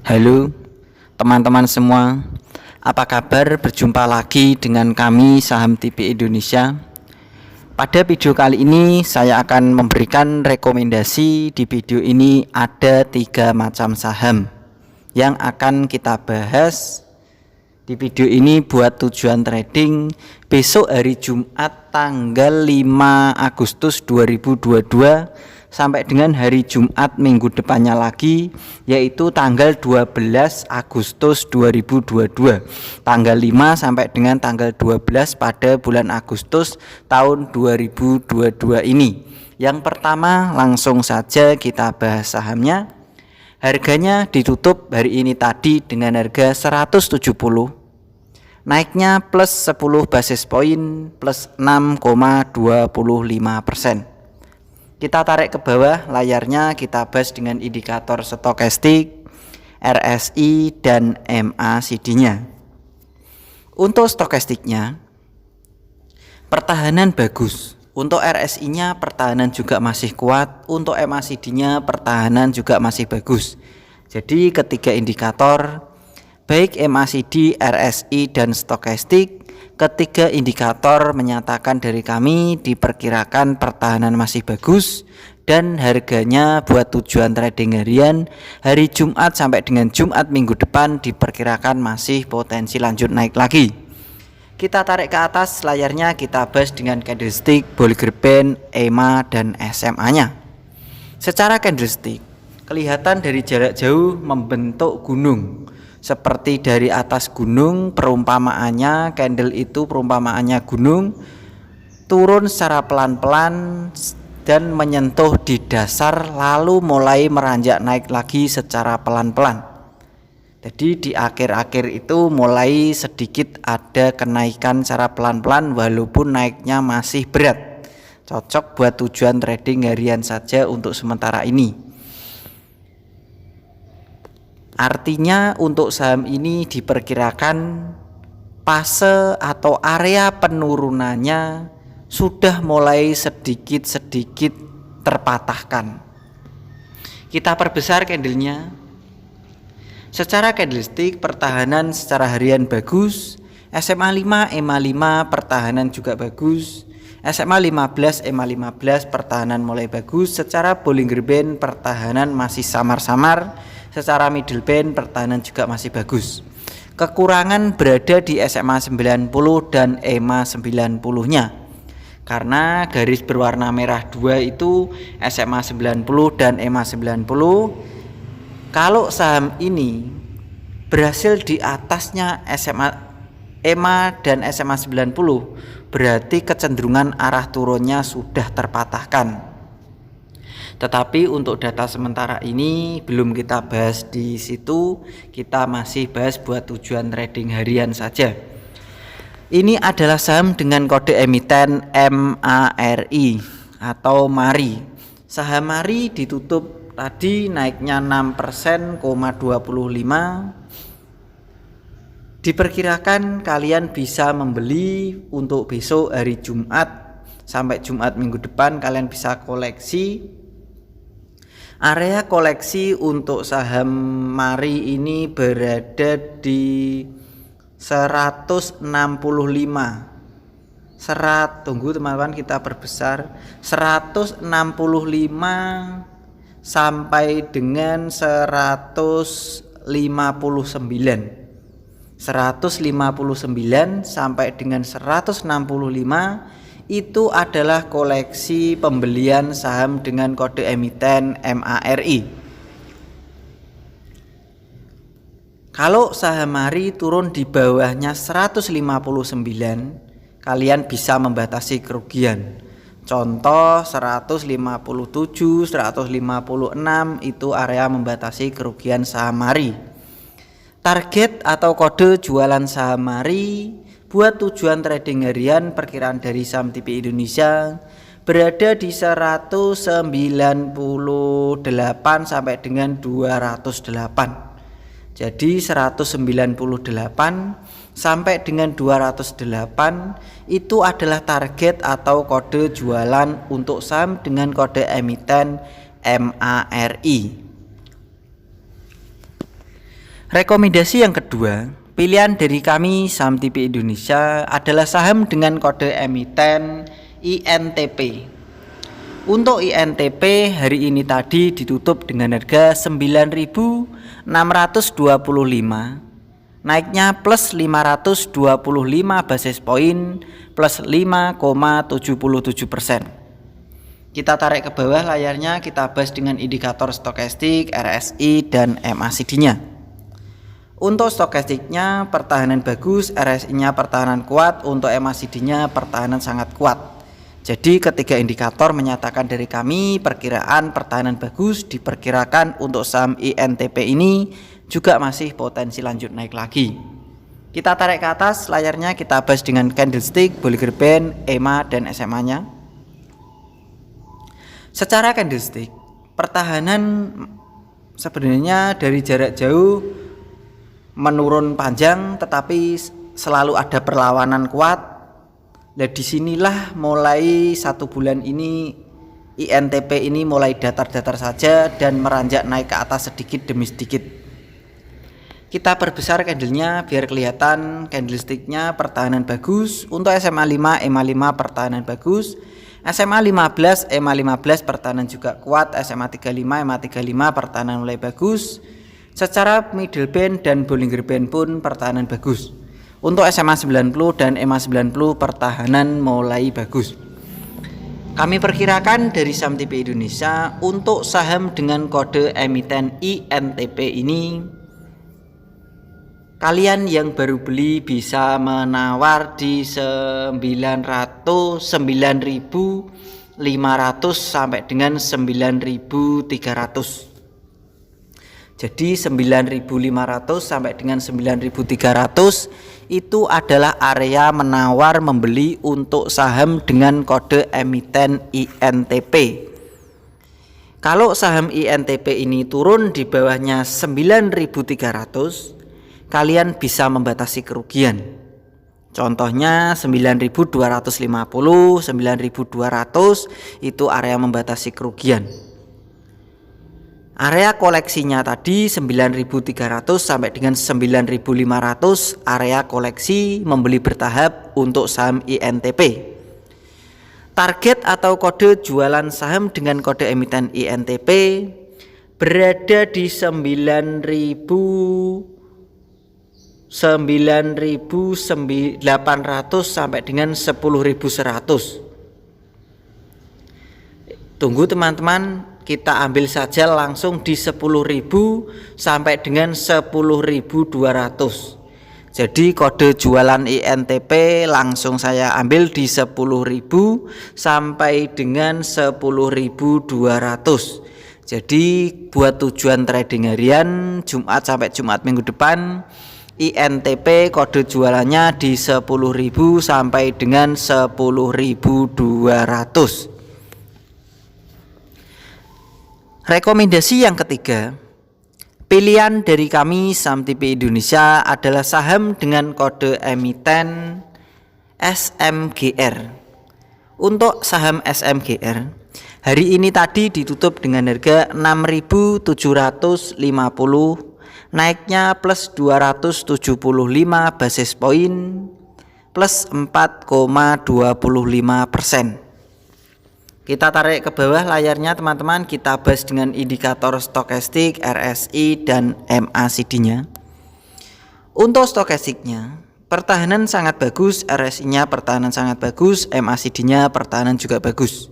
Halo teman-teman semua, apa kabar? Berjumpa lagi dengan kami Saham TV Indonesia. Pada video kali ini saya akan memberikan rekomendasi. Di video ini ada 3 macam saham yang akan kita bahas di video ini buat tujuan trading besok hari Jumat tanggal 5 Agustus 2022 sampai dengan hari Jumat minggu depannya lagi, yaitu tanggal 12 Agustus 2022. Tanggal 5 sampai dengan tanggal 12 pada bulan Agustus tahun 2022 ini. Yang pertama, langsung saja kita bahas sahamnya. Harganya ditutup hari ini tadi dengan harga 170. Naiknya plus 10 basis poin plus 6,25%. Kita tarik ke bawah layarnya, kita bahas dengan indikator stokastik, RSI, dan MACD-nya. Untuk stokastiknya, pertahanan bagus. Untuk RSI-nya pertahanan juga masih kuat. Untuk MACD-nya pertahanan juga masih bagus. Jadi ketiga indikator, baik MACD, RSI, dan stokastik, ketiga indikator menyatakan dari kami diperkirakan pertahanan masih bagus dan harganya buat tujuan trading harian hari Jumat sampai dengan Jumat minggu depan diperkirakan masih potensi lanjut naik lagi. Kita tarik ke atas layarnya, kita bahas dengan candlestick, Bollinger Band, EMA, dan SMA-nya. Secara candlestick, kelihatan dari jarak jauh membentuk gunung. Seperti dari atas gunung, perumpamaannya candle itu perumpamaannya gunung turun secara pelan-pelan dan menyentuh di dasar lalu mulai meranjak naik lagi secara pelan-pelan. Jadi di akhir-akhir itu mulai sedikit ada kenaikan secara pelan-pelan walaupun naiknya masih berat. Cocok buat tujuan trading harian saja untuk sementara ini. Artinya untuk saham ini diperkirakan fase atau area penurunannya sudah mulai sedikit-sedikit terpatahkan. Kita perbesar candlenya. Secara candlestick pertahanan secara harian bagus, SMA 5, EMA 5 pertahanan juga bagus, SMA 15, EMA 15 pertahanan mulai bagus. Secara Bollinger Band pertahanan masih samar-samar. Secara middle band pertahanan juga masih bagus. Kekurangan berada di SMA 90 dan EMA 90-nya. Karena garis berwarna merah 2 itu SMA 90 dan EMA 90. Kalau saham ini berhasil di atasnya EMA dan SMA 90, berarti kecenderungan arah turunnya sudah terpatahkan. Tetapi untuk data sementara ini belum kita bahas di situ, kita masih bahas buat tujuan trading harian saja. Ini adalah saham dengan kode emiten MARI atau MARI. Saham MARI ditutup tadi naiknya 6,25%. Diperkirakan kalian bisa membeli untuk besok hari Jumat sampai Jumat minggu depan, kalian bisa koleksi. Area koleksi untuk saham MARI ini berada di 165. Tunggu teman-teman, kita perbesar. 165 sampai dengan 159. 159 sampai dengan 165 itu adalah koleksi pembelian saham dengan kode emiten MARI. Kalau saham MARI turun di bawahnya 159, kalian bisa membatasi kerugian. Contoh 157, 156 itu area membatasi kerugian saham MARI. Target atau kode jualan saham MARI buat tujuan trading harian perkiraan dari Saham TV Indonesia berada di 198 sampai dengan 208. Jadi 198 sampai dengan 208 itu adalah target atau kode jualan untuk saham dengan kode emiten MARI. Rekomendasi yang kedua, pilihan dari kami Saham TV Indonesia adalah saham dengan kode emiten INTP. Untuk INTP hari ini tadi ditutup dengan harga 9.625, naiknya plus 525 basis poin plus 5,77%. Kita tarik ke bawah layarnya, kita bahas dengan indikator stokastik, RSI dan MACD-nya. Untuk stokastiknya pertahanan bagus, RSI-nya pertahanan kuat, untuk MACD-nya pertahanan sangat kuat. Jadi ketiga indikator menyatakan dari kami perkiraan pertahanan bagus, diperkirakan untuk saham INTP ini juga masih potensi lanjut naik lagi. Kita tarik ke atas layarnya, kita bahas dengan candlestick, Bollinger Band, EMA dan SMA-nya. Secara candlestick, pertahanan sebenarnya dari jarak jauh menurun panjang, tetapi selalu ada perlawanan kuat. Nah, disinilah mulai 1 bulan ini INTP ini mulai datar-datar saja dan meranjak naik ke atas sedikit demi sedikit. Kita perbesar candlenya biar kelihatan candlesticknya pertahanan bagus. Untuk SMA 5, EMA 5 pertahanan bagus. SMA 15, EMA 15 pertahanan juga kuat. SMA 35, EMA 35 pertahanan mulai bagus. Secara middle band dan Bollinger Band pun pertahanan bagus. Untuk SMA 90 dan EMA 90 pertahanan mulai bagus. Kami perkirakan dari Saham TV Indonesia untuk saham dengan kode emiten INTP ini, kalian yang baru beli bisa menawar di 9.500 sampai dengan 9.300. Jadi 9.500 sampai dengan 9.300 itu adalah area menawar membeli untuk saham dengan kode emiten INTP. Kalau saham INTP ini turun di bawahnya 9.300, kalian bisa membatasi kerugian. Contohnya 9.250, 9.200 itu area membatasi kerugian. Area koleksinya tadi 9.300 sampai dengan 9.500 area koleksi membeli bertahap untuk saham INTP. Target atau kode jualan saham dengan kode emiten INTP berada di 9.800 sampai dengan 10.100. Tunggu teman-teman, kita ambil saja langsung di 10.000 sampai dengan 10.200. Jadi kode jualan INTP langsung saya ambil di 10.000 sampai dengan 10.200. Jadi buat tujuan trading harian Jumat sampai Jumat minggu depan, INTP kode jualannya di 10.000 sampai dengan 10.200. Rekomendasi yang ketiga, pilihan dari kami Saham TV Indonesia adalah saham dengan kode emiten SMGR. Untuk saham SMGR, hari ini tadi ditutup dengan harga 6.750, naiknya plus 275 basis poin plus 4,25%. Kita tarik ke bawah layarnya teman-teman, kita bahas dengan indikator stokastik, RSI dan MACD-nya. Untuk stokastiknya, pertahanan sangat bagus, RSI-nya pertahanan sangat bagus, MACD-nya pertahanan juga bagus.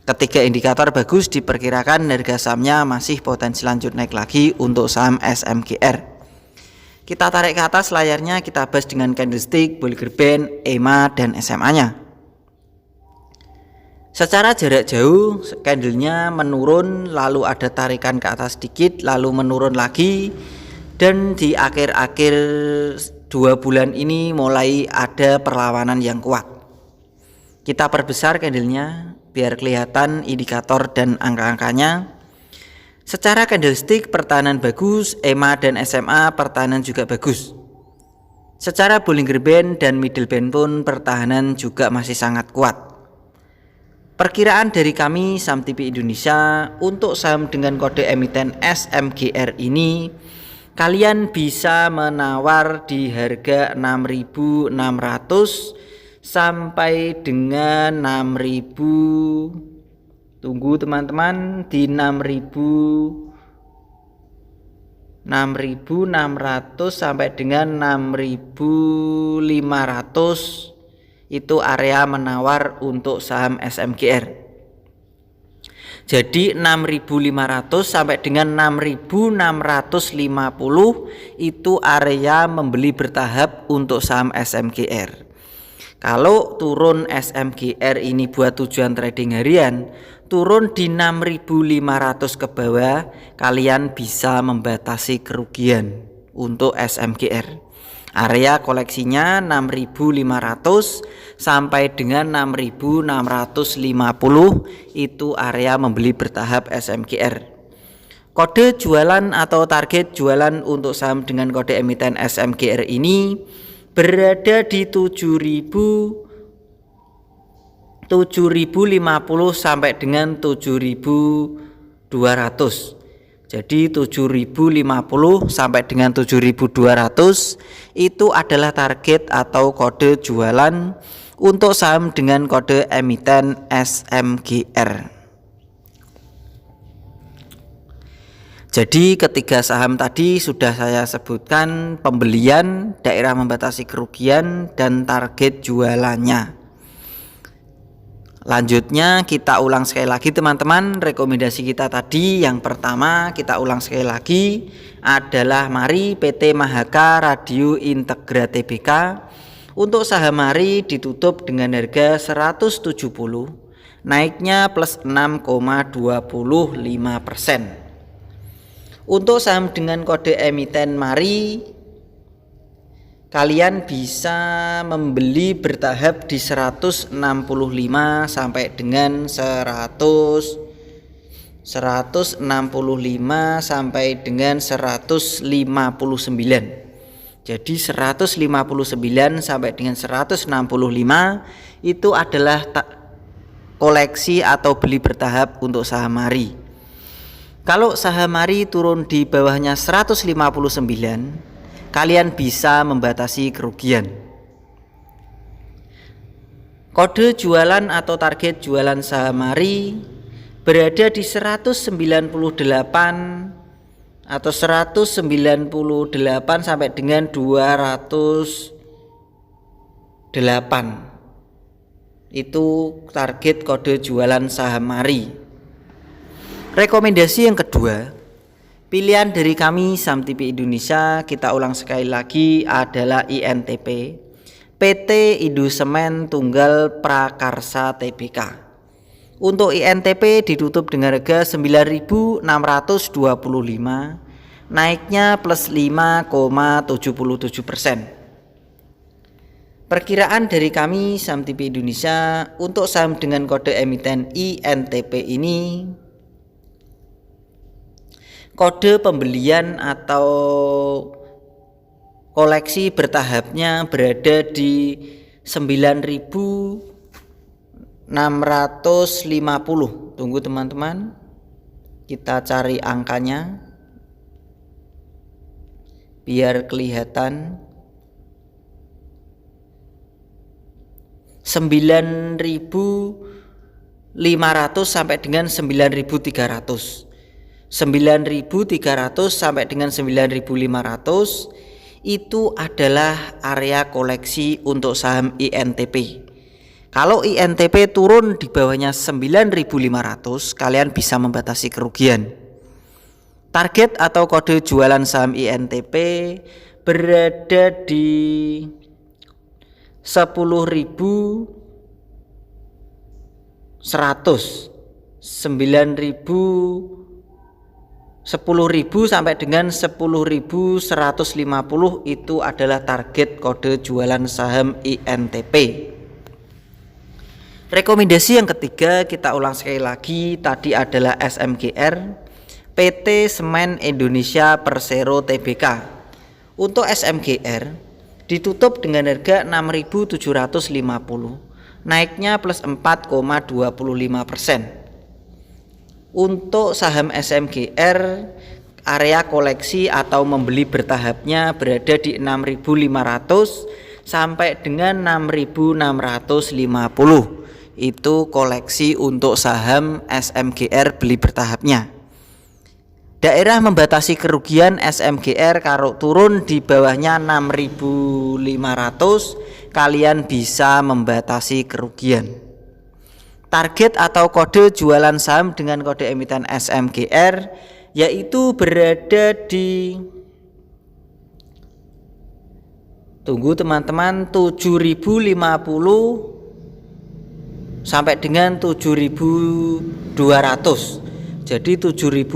Ketiga indikator bagus, diperkirakan harga sahamnya masih potensi lanjut naik lagi untuk saham SMGR. Kita tarik ke atas layarnya, kita bahas dengan candlestick, Bollinger Band, EMA dan SMA-nya. Secara jarak jauh candlenya menurun, lalu ada tarikan ke atas sedikit, lalu menurun lagi, dan di akhir-akhir 2 bulan ini mulai ada perlawanan yang kuat. Kita perbesar candlenya biar kelihatan indikator dan angka-angkanya. Secara candlestick pertahanan bagus, EMA dan SMA pertahanan juga bagus. Secara Bollinger Band dan middle band pun pertahanan juga masih sangat kuat. Perkiraan dari kami Saham TV Indonesia untuk saham dengan kode emiten SMGR ini kalian bisa menawar di harga 6.600 sampai dengan 6.000. Tunggu teman-teman, di 6.600 sampai dengan 6.500 itu area menawar untuk saham SMGR. Jadi 6.500 sampai dengan 6.650 itu area membeli bertahap untuk saham SMGR. Kalau turun SMGR ini buat tujuan trading harian, turun di 6.500 ke bawah, kalian bisa membatasi kerugian untuk SMGR. Area koleksinya 6.500 sampai dengan 6.650 itu area membeli bertahap SMGR. Kode jualan atau target jualan untuk saham dengan kode emiten SMGR ini berada di 7.050 sampai dengan 7.200. Jadi 7.050 sampai dengan 7.200 itu adalah target atau kode jualan untuk saham dengan kode emiten SMGR. Jadi ketiga saham tadi sudah saya sebutkan pembelian, daerah membatasi kerugian, dan target jualannya. Lanjutnya kita ulang sekali lagi teman-teman, rekomendasi kita tadi yang pertama kita ulang sekali lagi adalah Mari PT Mahaka Radio Integra Tbk. Untuk saham Mari ditutup dengan harga 170, naiknya plus 6,25%. Untuk saham dengan kode emiten Mari, kalian bisa membeli bertahap di 165 sampai dengan 165 sampai dengan 159. Jadi 159 sampai dengan 165 itu adalah koleksi atau beli bertahap untuk saham Mari. Kalau saham Mari turun di bawahnya 159, kalian bisa membatasi kerugian. Kode jualan atau target jualan saham Mari berada di 198 atau 198 sampai dengan 208. Itu target kode jualan saham Mari. Rekomendasi yang kedua, pilihan dari kami Saham TV Indonesia, kita ulang sekali lagi, adalah INTP PT Indosemen Tunggal Prakarsa Tbk. Untuk INTP ditutup dengan harga 9.625, naiknya plus 5,77%. Perkiraan dari kami Saham TV Indonesia untuk saham dengan kode emiten INTP ini, kode pembelian atau koleksi bertahapnya berada di 9.650. Tunggu teman-teman, kita cari angkanya biar kelihatan. 9.500 sampai dengan 9.300. 9.300 sampai dengan 9.500 itu adalah area koleksi untuk saham INTP. Kalau INTP turun di bawahnya 9.500, kalian bisa membatasi kerugian. Target atau kode jualan saham INTP berada di 10.100, 10.000 sampai dengan 10.150 itu adalah target kode jualan saham INTP. Rekomendasi yang ketiga, kita ulang sekali lagi, tadi adalah SMGR PT Semen Indonesia Persero Tbk. Untuk SMGR ditutup dengan harga 6.750, naiknya plus 4,25%. Untuk saham SMGR area koleksi atau membeli bertahapnya berada di 6.500 sampai dengan 6.650. Itu koleksi untuk saham SMGR beli bertahapnya. Daerah membatasi kerugian SMGR kalau turun di bawahnya 6.500, kalian bisa membatasi kerugian. Target atau kode jualan saham dengan kode emiten SMGR yaitu berada di, tunggu teman-teman, 7.050 sampai dengan 7.200. Jadi 7.050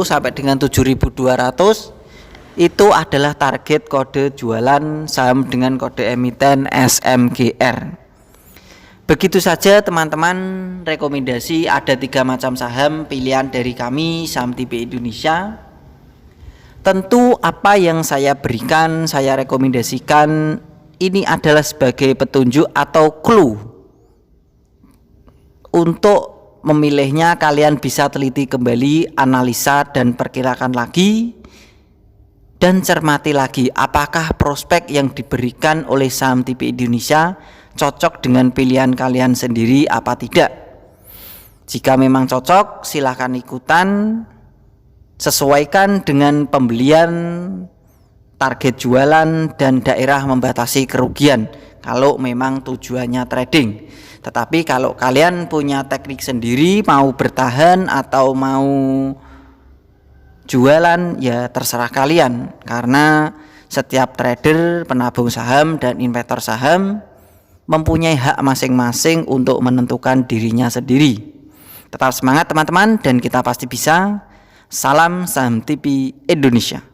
sampai dengan 7.200 itu adalah target kode jualan saham dengan kode emiten SMGR. Begitu saja teman-teman, rekomendasi ada 3 macam saham pilihan dari kami Saham TV Indonesia. Tentu apa yang saya berikan, saya rekomendasikan ini adalah sebagai petunjuk atau clue. Untuk memilihnya kalian bisa teliti kembali, analisa dan perkirakan lagi, dan cermati lagi apakah prospek yang diberikan oleh Saham TV Indonesia cocok dengan pilihan kalian sendiri apa tidak. Jika memang cocok, silahkan ikutan, sesuaikan dengan pembelian, target jualan dan daerah membatasi kerugian kalau memang tujuannya trading. Tetapi kalau kalian punya teknik sendiri, mau bertahan atau mau jualan, ya terserah kalian. Karena setiap trader, penabung saham dan investor saham mempunyai hak masing-masing untuk menentukan dirinya sendiri. Tetap semangat teman-teman, dan kita pasti bisa. Salam Saham TV Indonesia.